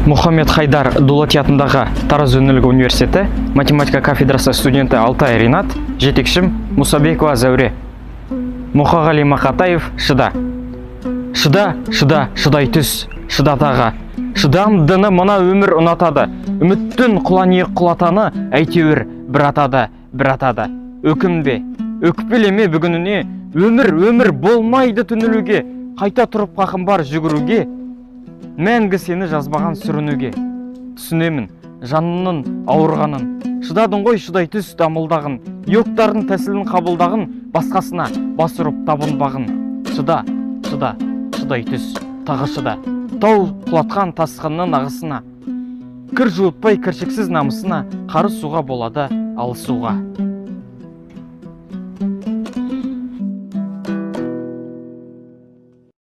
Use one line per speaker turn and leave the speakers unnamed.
Мұхаммед Хайдар Дулати атындағы Тараз өңірлік университеті математика кафедрасы студенті Алтай Ринат, жетекшім Мусабекова Зәуре. Мұхағали Мақатаев шыда. Шыда, шыда, шыдай түс, шыда таға. Шыдамдыны мына өмір ұнатады. Үміттің құланияқ құлатаны әйтеуір бір атады. Өкінбе, өкпелеме бүгініне, өмір болмайды түнілуге, қайта тұрып қақым бар жүгіруге. Мәңгі сені жазбаған сүрінуге. Түсінемін жанының ауырғанын. Шыдадың ғой шыдай түс дамылдағын. Йоктардың тәсілін қабылдағын, басқасына бас ұрып табынбағын. Шыда, шыда, шыдай түс, тағы шыда. Тау құлатқан тасқынның ағысына. Кір жуытпай кіршіксіз намысына, қары суға болады алысуға.